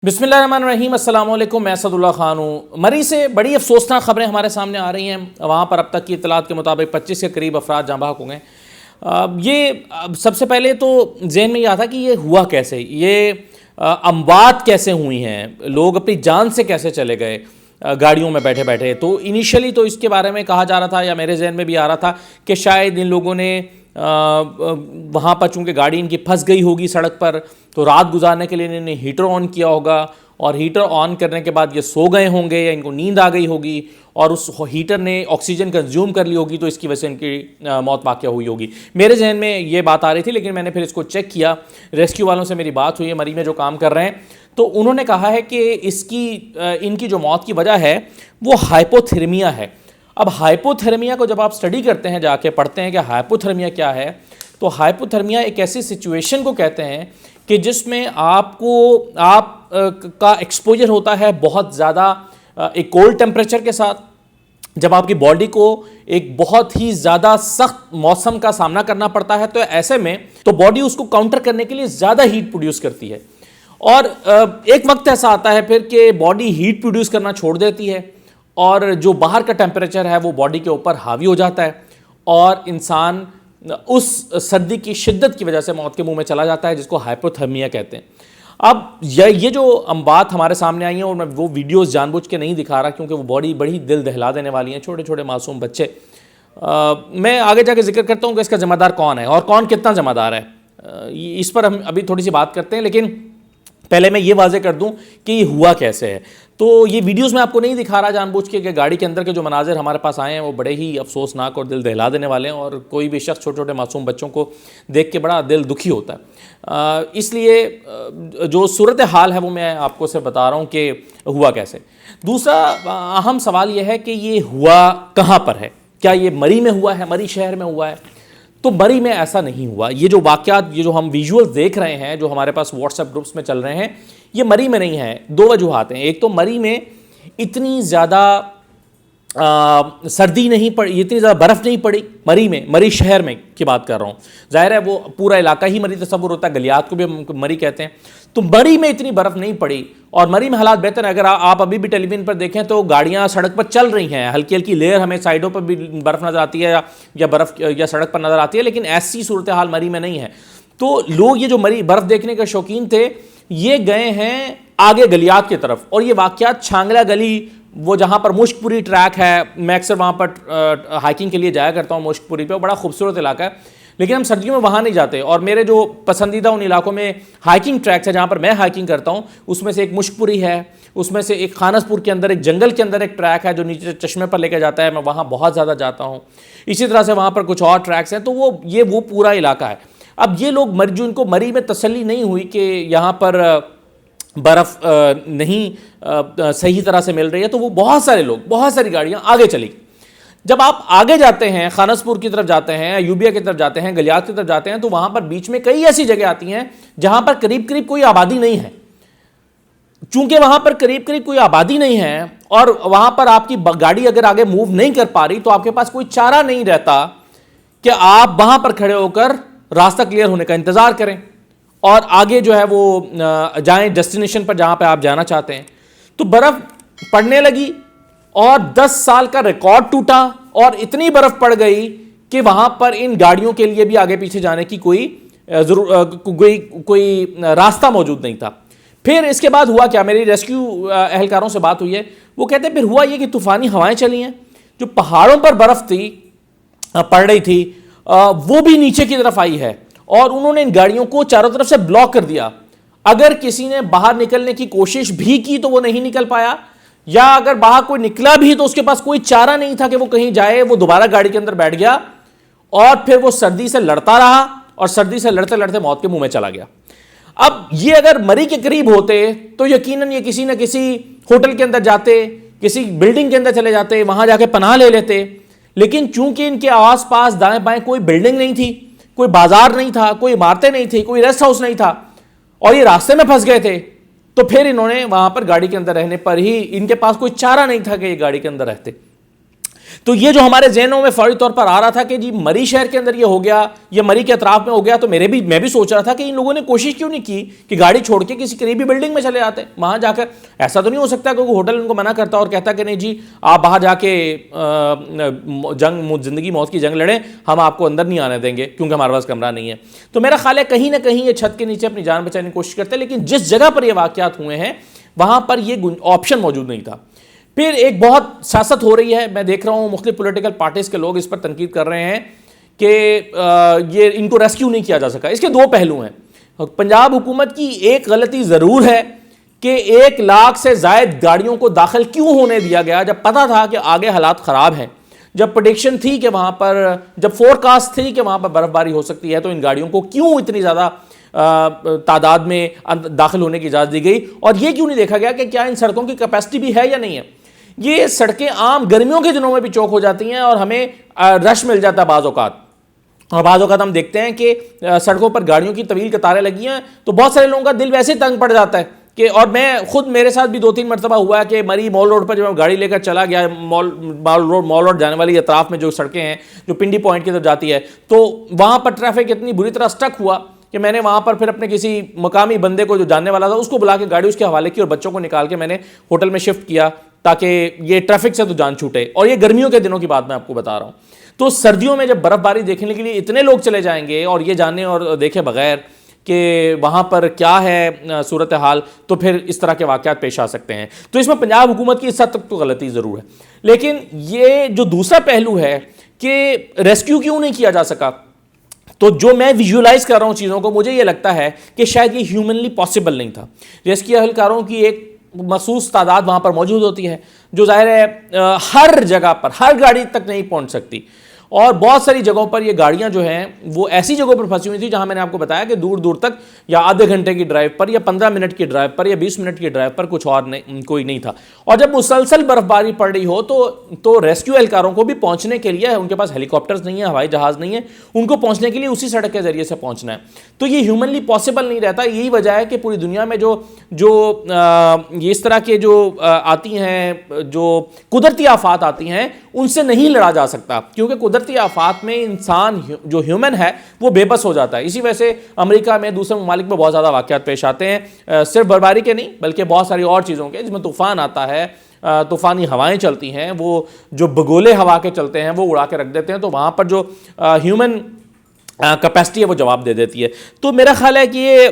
بسم اللہ الرحمن الرحیم، السلام علیکم، میں اسد اللہ خان ہوں۔ مری سے بڑی افسوسناک خبریں ہمارے سامنے آ رہی ہیں۔ وہاں پر اب تک کی اطلاعات کے مطابق 25 کے قریب افراد جاں بحق ہو گئے۔ یہ سب سے پہلے تو ذہن میں یہ آتا کہ یہ ہوا کیسے، یہ اموات کیسے ہوئی ہیں، لوگ اپنی جان سے کیسے چلے گئے گاڑیوں میں بیٹھے بیٹھے۔ تو انیشلی تو اس کے بارے میں کہا جا رہا تھا، یا میرے ذہن میں بھی آ رہا تھا کہ شاید ان لوگوں نے وہاں پر چونکہ گاڑی ان کی پھنس گئی ہوگی سڑک پر، تو رات گزارنے کے لیے انہوں نے ہیٹر آن کیا ہوگا، اور ہیٹر آن کرنے کے بعد یہ سو گئے ہوں گے یا ان کو نیند آ گئی ہوگی، اور اس ہیٹر نے آکسیجن کنزیوم کر لی ہوگی، تو اس کی وجہ سے ان کی موت واقع ہوئی ہوگی۔ میرے ذہن میں یہ بات آ رہی تھی، لیکن میں نے پھر اس کو چیک کیا، ریسکیو والوں سے میری بات ہوئی ہے مری میں جو کام کر رہے ہیں، تو انہوں نے کہا ہے کہ ان کی جو موت کی وجہ ہے وہ ہائپوتھرمیا ہے۔ اب ہائپوتھرمیا کو جب آپ اسٹڈی کرتے ہیں، جا کے پڑھتے ہیں کہ ہائپوتھرمیا کیا ہے، تو ہائپوتھرمیا ایک ایسی سچویشن کو کہتے ہیں کہ جس میں آپ کا ایکسپوجر ہوتا ہے بہت زیادہ ایک کولڈ ٹیمپریچر کے ساتھ، جب آپ کی باڈی کو ایک بہت ہی زیادہ سخت موسم کا سامنا کرنا پڑتا ہے، تو ایسے میں تو باڈی اس کو کاؤنٹر کرنے کے لیے زیادہ ہیٹ پروڈیوس کرتی ہے، اور ایک وقت ایسا آتا ہے پھر کہ باڈی ہیٹ پروڈیوس کرنا چھوڑ دیتی ہے، اور جو باہر کا ٹیمپریچر ہے وہ باڈی کے اوپر حاوی ہو جاتا ہے، اور انسان اس سردی کی شدت کی وجہ سے موت کے منہ میں چلا جاتا ہے، جس کو ہائپوتھرمیا کہتے ہیں۔ اب یہ جو بات ہمارے سامنے آئی ہیں، اور میں وہ ویڈیوز جان بوجھ کے نہیں دکھا رہا کیونکہ وہ بڑی دل دہلا دینے والی ہیں، چھوٹے چھوٹے معصوم بچے۔ میں آگے جا کے ذکر کرتا ہوں کہ اس کا ذمہ دار کون ہے اور کون کتنا ذمہ دار ہے، اس پر ہم ابھی تھوڑی سی بات کرتے ہیں، لیکن پہلے میں یہ واضح کر دوں کہ یہ ہوا کیسے ہے۔ تو یہ ویڈیوز میں آپ کو نہیں دکھا رہا جان بوجھ کے کہ گاڑی کے اندر کے جو مناظر ہمارے پاس آئے ہیں وہ بڑے ہی افسوسناک اور دل دہلا دینے والے ہیں، اور کوئی بھی شخص چھوٹے چھوٹے معصوم بچوں کو دیکھ کے بڑا دل دکھی ہوتا ہے۔ اس لیے جو صورتحال ہے وہ میں آپ کو سے بتا رہا ہوں کہ ہوا کیسے۔ دوسرا اہم سوال یہ ہے کہ یہ ہوا کہاں پر ہے، کیا یہ مری میں ہوا ہے، مری شہر میں ہوا ہے؟ تو مری میں ایسا نہیں ہوا۔ یہ جو واقعات، یہ جو ہم ویژول دیکھ رہے ہیں جو ہمارے پاس واٹس ایپ گروپس میں چل رہے ہیں، یہ مری میں نہیں ہے۔ دو وجوہات ہیں۔ ایک تو مری میں اتنی زیادہ سردی نہیں پڑی، اتنی زیادہ برف نہیں پڑی مری میں، مری شہر میں کی بات کر رہا ہوں، ظاہر ہے وہ پورا علاقہ ہی مری تصور ہوتا ہے، گلیات کو بھی مری کہتے ہیں، تو مری میں اتنی برف نہیں پڑی، اور مری میں حالات بہتر ہیں۔ اگر آپ ابھی بھی ٹیلی ویژن پر دیکھیں تو گاڑیاں سڑک پر چل رہی ہیں، ہلکی ہلکی لیئر ہمیں سائڈوں پر بھی برف نظر آتی ہے، یا برف یا سڑک پر نظر آتی ہے، لیکن ایسی صورتحال مری میں نہیں ہے۔ تو لوگ یہ جو مری برف دیکھنے کے شوقین تھے، یہ گئے ہیں آگے گلیات کی طرف، اور یہ واقعات چھانگلا گلی، وہ جہاں پر مشک پوری ٹریک ہے، میں اکثر وہاں پر ہائکنگ کے لیے جایا کرتا ہوں مشک پوری پہ، بڑا خوبصورت علاقہ ہے، لیکن ہم سردیوں میں وہاں نہیں جاتے، اور میرے جو پسندیدہ ان علاقوں میں ہائکنگ ٹریکس ہے جہاں پر میں ہائکنگ کرتا ہوں، اس میں سے ایک مشک پوری ہے، اس میں سے ایک خانس پور کے اندر ایک جنگل کے اندر ایک ٹریک ہے جو نیچے چشمے پر لے کے جاتا ہے، میں وہاں بہت زیادہ جاتا ہوں۔ اسی طرح سے وہاں پر کچھ اور ٹریکس ہیں، تو وہ پورا علاقہ ہے۔ اب یہ لوگ جو ان کو مری میں تسلی نہیں ہوئی کہ یہاں پر برف نہیں صحیح طرح سے مل رہی ہے، تو وہ بہت سارے لوگ، بہت ساری گاڑیاں آگے چلی۔ جب آپ آگے جاتے ہیں، خانس پور کی طرف جاتے ہیں، ایوبیہ کی طرف جاتے ہیں، گلیات کی طرف جاتے ہیں، تو وہاں پر بیچ میں کئی ایسی جگہ آتی ہیں جہاں پر قریب کوئی آبادی نہیں ہے۔ چونکہ وہاں پر قریب کوئی آبادی نہیں ہے، اور وہاں پر آپ کی گاڑی اگر آگے موو نہیں کر پا رہی، تو آپ کے پاس کوئی چارہ نہیں رہتا کہ آپ وہاں پر کھڑے ہو کر راستہ کلیئر ہونے کا انتظار کریں اور آگے جو ہے وہ جائیں ڈیسٹینیشن پر جہاں پہ آپ جانا چاہتے ہیں۔ تو برف پڑنے لگی، اور 10 سال کا ریکارڈ ٹوٹا، اور اتنی برف پڑ گئی کہ وہاں پر ان گاڑیوں کے لیے بھی آگے پیچھے جانے کی کوئی راستہ موجود نہیں تھا۔ پھر اس کے بعد ہوا کیا، میری ریسکیو اہلکاروں سے بات ہوئی ہے، وہ کہتے ہیں پھر ہوا یہ کہ طوفانی ہوائیں چلی ہیں، جو پہاڑوں پر برف پڑ رہی تھی وہ بھی نیچے کی طرف آئی ہے، اور انہوں نے ان گاڑیوں کو چاروں طرف سے بلاک کر دیا۔ اگر کسی نے باہر نکلنے کی کوشش بھی کی تو وہ نہیں نکل پایا، یا اگر باہر کوئی نکلا بھی تو اس کے پاس کوئی چارہ نہیں تھا کہ وہ کہیں جائے، وہ دوبارہ گاڑی کے اندر بیٹھ گیا، اور پھر وہ سردی سے لڑتا رہا، اور سردی سے لڑتے لڑتے موت کے منہ میں چلا گیا۔ اب یہ اگر مری کے قریب ہوتے تو یقیناً یہ کسی نہ کسی ہوٹل کے اندر جاتے، کسی بلڈنگ کے اندر چلے جاتے، وہاں جا کے پناہ لے لیتے، لیکن چونکہ ان کے آس پاس دائیں بائیں کوئی بلڈنگ نہیں تھی، کوئی بازار نہیں تھا، کوئی عمارتیں نہیں تھی، کوئی ریسٹ ہاؤس نہیں تھا، اور یہ راستے میں پھنس گئے تھے، تو پھر انہوں نے وہاں پر گاڑی کے اندر رہنے پر ہی ان کے پاس کوئی چارہ نہیں تھا کہ یہ گاڑی کے اندر رہتے۔ تو یہ جو ہمارے ذہنوں میں فوری طور پر آ رہا تھا کہ جی مری شہر کے اندر یہ ہو گیا یا مری کے اطراف میں ہو گیا، تو میں بھی سوچ رہا تھا کہ ان لوگوں نے کوشش کیوں نہیں کی کہ گاڑی چھوڑ کے کسی قریبی بلڈنگ میں چلے آتے وہاں جا کر. ایسا تو نہیں ہو سکتا کہ ہوٹل ان کو منع کرتا اور کہتا کہ نہیں جی آپ باہر جا کے زندگی موت کی جنگ لڑیں، ہم آپ کو اندر نہیں آنے دیں گے کیونکہ ہمارے پاس کمرہ نہیں ہے. تو میرا خیال ہے کہیں نہ کہیں یہ چھت کے نیچے اپنی جان بچانے کی کوشش کرتے ہیں، لیکن جس جگہ پر یہ واقعات ہوئے ہیں وہاں پر یہ آپشن موجود نہیں تھا. پھر ایک بہت سیاست ہو رہی ہے، میں دیکھ رہا ہوں مختلف پولیٹیکل پارٹیز کے لوگ اس پر تنقید کر رہے ہیں کہ یہ ان کو ریسکیو نہیں کیا جا سکا. اس کے دو پہلو ہیں. پنجاب حکومت کی ایک غلطی ضرور ہے کہ 1 لاکھ سے زائد گاڑیوں کو داخل کیوں ہونے دیا گیا جب پتا تھا کہ آگے حالات خراب ہیں، جب پریڈکشن تھی کہ وہاں پر، جب فورکاسٹ تھی کہ وہاں پر برف باری ہو سکتی ہے، تو ان گاڑیوں کو کیوں اتنی زیادہ تعداد میں داخل ہونے کی اجازت دی گئی؟ اور یہ کیوں نہیں دیکھا گیا کہ کیا ان سڑکوں کی کیپیسٹی بھی ہے یا نہیں ہے؟ یہ سڑکیں عام گرمیوں کے دنوں میں بھی چوک ہو جاتی ہیں اور ہمیں رش مل جاتا ہے بعض اوقات، اور بعض اوقات ہم دیکھتے ہیں کہ سڑکوں پر گاڑیوں کی طویل قطاریں لگی ہیں تو بہت سارے لوگوں کا دل ویسے تنگ پڑ جاتا ہے کہ، اور میں خود میرے ساتھ بھی 2-3 مرتبہ ہوا ہے کہ مری مال روڈ پر جب میں گاڑی لے کر چلا گیا، مال روڈ جانے والی اطراف میں جو سڑکیں ہیں جو پنڈی پوائنٹ کی طرف جاتی ہے، تو وہاں پر ٹریفک اتنی بری طرح سٹک ہوا کہ میں نے وہاں پر پھر اپنے کسی مقامی بندے کو جو جاننے والا تھا اس کو بلا کے گاڑی اس کے حوالے کی اور بچوں کو نکال کے میں نے ہوٹل میں شفٹ کیا تاکہ یہ ٹریفک سے تو جان چھوٹے. اور یہ گرمیوں کے دنوں کی بات میں آپ کو بتا رہا ہوں. تو سردیوں میں جب برف باری دیکھنے کے لیے اتنے لوگ چلے جائیں گے اور یہ جاننے اور دیکھے بغیر کہ وہاں پر کیا ہے صورتحال، تو پھر اس طرح کے واقعات پیش آ سکتے ہیں. تو اس میں پنجاب حکومت کی اس حد تک تو غلطی ضرور ہے. لیکن یہ جو دوسرا پہلو ہے کہ ریسکیو کیوں نہیں کیا جا سکا، تو جو میں ویژولائز کر رہا ہوں چیزوں کو، مجھے یہ لگتا ہے کہ شاید یہ ہیومنلی پاسبل نہیں تھا. ریسکیو اہلکاروں کی ایک مخصوص تعداد وہاں پر موجود ہوتی ہے جو ظاہر ہے ہر جگہ پر ہر گاڑی تک نہیں پہنچ سکتی، اور بہت ساری جگہوں پر یہ گاڑیاں جو ہیں وہ ایسی جگہوں پر پھنسی ہوئی تھی جہاں میں نے آپ کو بتایا کہ دور دور تک یا آدھے گھنٹے کی ڈرائیو پر یا 15 منٹ کی ڈرائیو پر یا 20 منٹ کی ڈرائیو پر کچھ اور کوئی نہیں تھا. اور جب مسلسل برف باری پڑ رہی ہو تو ریسکیو اہلکاروں کو بھی پہنچنے کے لیے ان کے پاس ہیلی کاپٹرز نہیں ہیں، ہوائی جہاز نہیں ہے، ان کو پہنچنے کے لیے اسی سڑک کے ذریعے سے پہنچنا ہے. تو یہ ہیومنلی پاسبل نہیں رہتا. یہی وجہ ہے کہ پوری دنیا میں جو اس طرح کے جو آتی ہیں، جو قدرتی آفات آتی ہیں، ان سے نہیں لڑا جا سکتا، کیونکہ قدرتی آفات میں انسان جو ہیومن ہے وہ بے بس ہو جاتا ہے. اسی وجہ سے امریکہ میں، دوسرے ممالک میں بہت زیادہ واقعات پیش آتے ہیں، صرف برفباری کے نہیں بلکہ بہت ساری اور چیزوں کے، جس میں طوفان آتا ہے، طوفانی ہوائیں چلتی ہیں، وہ جو بگولے ہوا کے چلتے ہیں وہ اڑا کے رکھ دیتے ہیں. تو وہاں پر جو ہیومن کیپیسٹی ہے وہ جواب دے دیتی ہے. تو میرا خیال ہے کہ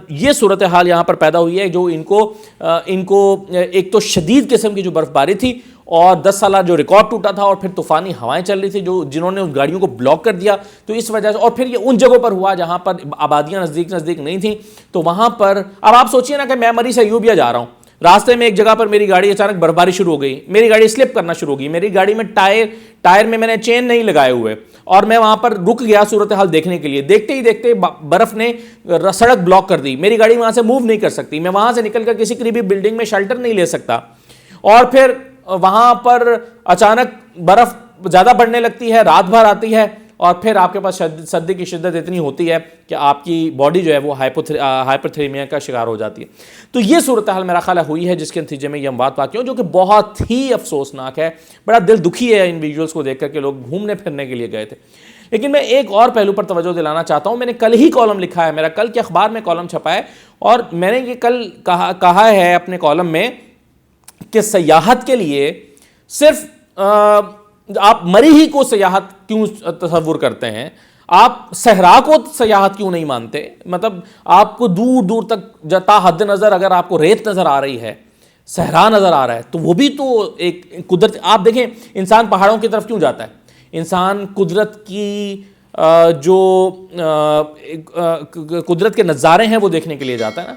یہ صورتحال یہاں پر پیدا ہوئی ہے جو ان کو ایک تو شدید قسم کی جو برف باری تھی اور 10 سالہ جو ریکارڈ ٹوٹا تھا، اور پھر طوفانی ہوائیں چل رہی تھی جنہوں نے اس گاڑیوں کو بلاک کر دیا، تو اس وجہ سے، اور پھر یہ ان جگہوں پر ہوا جہاں پر آبادیاں نزدیک نہیں تھیں. تو وہاں پر اب آپ سوچئے نا کہ میں مری سے ایوبیا جا رہا ہوں، راستے میں ایک جگہ پر میری گاڑی اچانک برفباری شروع ہو گئی، میری گاڑی سلپ کرنا شروع ہو گئی، میری گاڑی میں ٹائر میں نے چین نہیں لگائے ہوئے، اور میں وہاں پر رک گیا صورتحال دیکھنے کے لیے. دیکھتے ہی دیکھتے برف نے سڑک بلاک کر دی، میری گاڑی وہاں سے موو نہیں کر سکتی، میں وہاں سے نکل کر کسی قریبی بلڈنگ میں شیلٹر نہیں لے سکتا. اور پھر وہاں پر اچانک برف زیادہ بڑھنے لگتی ہے، رات بھر آتی ہے، اور پھر آپ کے پاس سردی کی شدت اتنی ہوتی ہے کہ آپ کی باڈی جو ہے وہ ہائپرتھریمیا کا شکار ہو جاتی ہے. تو یہ صورتحال میرا خیال ہوئی ہے جس کے نتیجے میں یہ اموات واقع ہوں، جو کہ بہت ہی افسوسناک ہے. بڑا دل دکھی ہے ان ویڈیوز کو دیکھ کر کہ لوگ گھومنے پھرنے کے لیے گئے تھے. لیکن میں ایک اور پہلو پر توجہ دلانا چاہتا ہوں. میں نے کل ہی کالم لکھا ہے، میرا کل کے اخبار میں کالم چھپا ہے، اور میں نے یہ کل کہا ہے اپنے کالم میں کہ سیاحت کے لیے صرف آپ مری ہی کو سیاحت کیوں تصور کرتے ہیں، آپ صحرا کو سیاحت کیوں نہیں مانتے؟ مطلب آپ کو دور دور تک تا حد نظر اگر آپ کو ریت نظر آ رہی ہے، صحرا نظر آ رہا ہے، تو وہ بھی تو ایک قدرت. آپ دیکھیں انسان پہاڑوں کی طرف کیوں جاتا ہے؟ انسان قدرت کی جو قدرت کے نظارے ہیں وہ دیکھنے کے لیے جاتا ہے نا،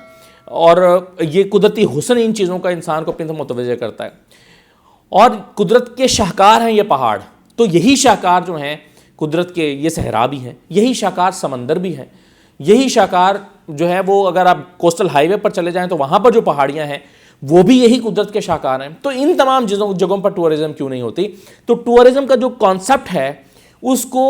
اور یہ قدرتی حسن ان چیزوں کا انسان کو اپنی طرف متوجہ کرتا ہے. اور قدرت کے شاہکار ہیں یہ پہاڑ، تو یہی شاہکار جو ہیں قدرت کے، یہ صحرا بھی ہیں، یہی شاہکار سمندر بھی ہیں، یہی شاہکار جو ہے وہ اگر آپ کوسٹل ہائی وے پر چلے جائیں تو وہاں پر جو پہاڑیاں ہیں وہ بھی یہی قدرت کے شاہکار ہیں. تو ان تمام جگہوں پر ٹورزم کیوں نہیں ہوتی؟ تو ٹورزم کا جو کانسیپٹ ہے اس کو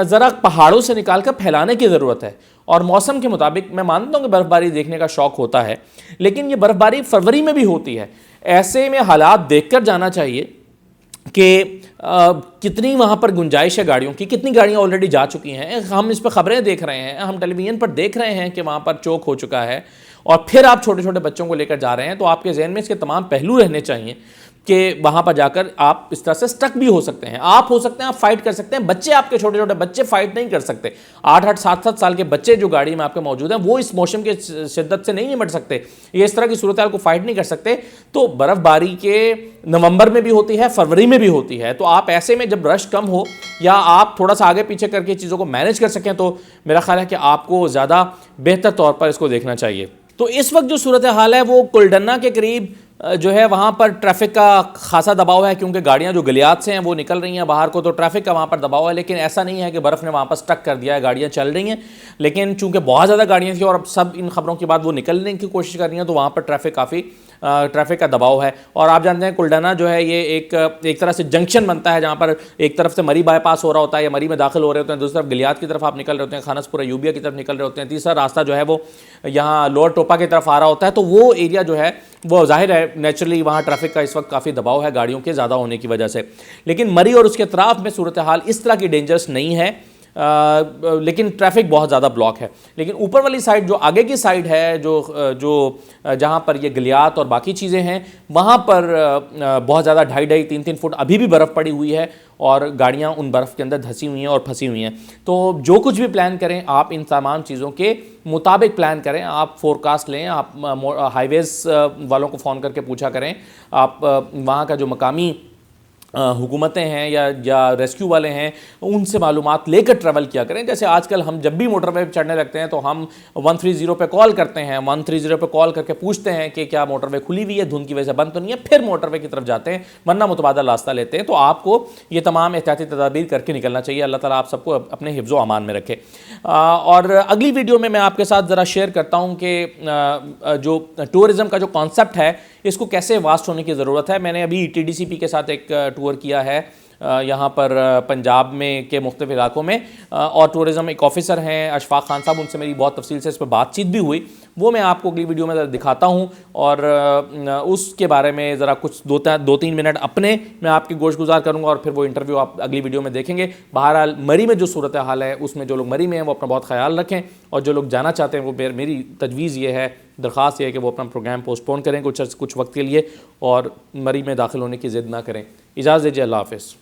ذرا پہاڑوں سے نکال کر پھیلانے کی ضرورت ہے. اور موسم کے مطابق میں مانتا ہوں کہ برف باری دیکھنے کا شوق ہوتا ہے، لیکن یہ برف باری فروری میں بھی ہوتی ہے. ایسے میں حالات دیکھ کر جانا چاہیے کہ کتنی وہاں پر گنجائش ہے گاڑیوں کی، کتنی گاڑیاں آلریڈی جا چکی ہیں. ہم اس پہ خبریں دیکھ رہے ہیں، ہم ٹیلی ویژن پر دیکھ رہے ہیں کہ وہاں پر چوک ہو چکا ہے، اور پھر آپ چھوٹے چھوٹے بچوں کو لے کر جا رہے ہیں. تو آپ کے ذہن میں اس کے تمام پہلو رہنے چاہیے کہ وہاں پر جا کر آپ اس طرح سے سٹک بھی ہو سکتے ہیں. آپ ہو سکتے ہیں، آپ فائٹ کر سکتے ہیں، بچے آپ کے چھوٹے چھوٹے بچے فائٹ نہیں کر سکتے. 8-8 7-7 سال کے بچے جو گاڑی میں آپ کے موجود ہیں وہ اس موسم کے شدت سے نہیں نمٹ سکتے، یہ اس طرح کی صورتحال کو فائٹ نہیں کر سکتے. تو برف باری کے نومبر میں بھی ہوتی ہے، فروری میں بھی ہوتی ہے. تو آپ ایسے میں جب رش کم ہو یا آپ تھوڑا سا آگے پیچھے کر کے چیزوں کو مینیج کر سکیں تو میرا خیال ہے کہ آپ کو زیادہ بہتر طور پر اس کو دیکھنا چاہیے. تو اس وقت جو صورتحال ہے وہ کلڈنا کے قریب جو ہے وہاں پر ٹریفک کا خاصا دباؤ ہے، کیونکہ گاڑیاں جو گلیات سے ہیں وہ نکل رہی ہیں باہر کو، تو ٹریفک کا وہاں پر دباؤ ہے. لیکن ایسا نہیں ہے کہ برف نے وہاں پر سٹک کر دیا ہے، گاڑیاں چل رہی ہیں. لیکن چونکہ بہت زیادہ گاڑیاں تھیں اور اب سب ان خبروں کے بعد وہ نکلنے کی کوشش کر رہی ہیں، تو وہاں پر ٹریفک کا دباؤ ہے. اور آپ جانتے ہیں کلڈنا جو ہے یہ ایک طرح سے جنکشن بنتا ہے، جہاں پر ایک طرف سے مری بائی پاس ہو رہا ہوتا ہے یا مری میں داخل ہو رہے ہوتے ہیں، دوسری طرف گلیات کی طرف آپ نکل رہے ہوتے ہیں، خانس پورہ یوبیا کی طرف نکل رہے ہوتے ہیں، تیسرا راستہ جو ہے وہ یہاں لوور ٹوپا کی طرف آ رہا ہوتا ہے. تو وہ ایریا جو ہے وہ ظاہر ہے نیچرلی وہاں ٹریفک کا اس وقت کافی دباؤ ہے گاڑیوں کے زیادہ ہونے کی وجہ سے. لیکن مری اور اس کے اطراف میں صورتحال اس طرح کی ڈینجرس نہیں ہے، لیکن ٹریفک بہت زیادہ بلاک ہے. لیکن اوپر والی سائڈ جو آگے کی سائڈ ہے جو جہاں پر یہ گلیات اور باقی چیزیں ہیں، وہاں پر بہت زیادہ 2.5-3 فٹ ابھی بھی برف پڑی ہوئی ہے اور گاڑیاں ان برف کے اندر دھسی ہوئی ہیں اور پھنسی ہوئی ہیں. تو جو کچھ بھی پلان کریں آپ ان تمام چیزوں کے مطابق پلان کریں. آپ فورکاسٹ لیں، آپ ہائی ویز والوں کو فون کر کے پوچھا کریں، آپ وہاں کا جو مقامی حکومتیں ہیں یا ریسکیو والے ہیں ان سے معلومات لے کر ٹریول کیا کریں. جیسے آج کل ہم جب بھی موٹر وے پہ چڑھنے لگتے ہیں تو ہم 130 پہ کال کرتے ہیں، 130 پہ کال کر کے پوچھتے ہیں کہ کیا موٹر وے کھلی ہوئی ہے، دھند کی وجہ سے بند تو نہیں ہے، پھر موٹر وے کی طرف جاتے ہیں، ورنہ متبادل راستہ لیتے ہیں. تو آپ کو یہ تمام احتیاطی تدابیر کر کے نکلنا چاہیے. اللہ تعالیٰ آپ سب کو اپنے حفظ و امان میں رکھے. اور اگلی ویڈیو میں آپ کے ساتھ ذرا شیئر کرتا ہوں کہ جو ٹورزم کا جو کانسیپٹ ہے اس کو کیسے واسٹ ہونے کی ضرورت ہے. میں نے ابھی TDCP کے ساتھ ایک ٹور کیا ہے یہاں پر پنجاب میں کے مختلف علاقوں میں، اور ٹورزم ایک آفیسر ہیں اشفاق خان صاحب، ان سے میری بہت تفصیل سے اس پہ بات چیت بھی ہوئی. وہ میں آپ کو اگلی ویڈیو میں دکھاتا ہوں اور اس کے بارے میں ذرا کچھ 2-3 منٹ اپنے میں آپ کی گوش گزار کروں گا، اور پھر وہ انٹرویو آپ اگلی ویڈیو میں دیکھیں گے. بہرحال مری میں جو صورتحال ہے اس میں جو لوگ مری میں ہیں وہ اپنا بہت خیال رکھیں، اور جو لوگ جانا چاہتے ہیں وہ میری تجویز یہ ہے، درخواست یہ ہے کہ وہ اپنا پروگرام پوسٹ پون کریں کچھ وقت کے لیے، اور مری میں داخل ہونے کی ضد نہ کریں. اجازت دیجیے، اللہ حافظ.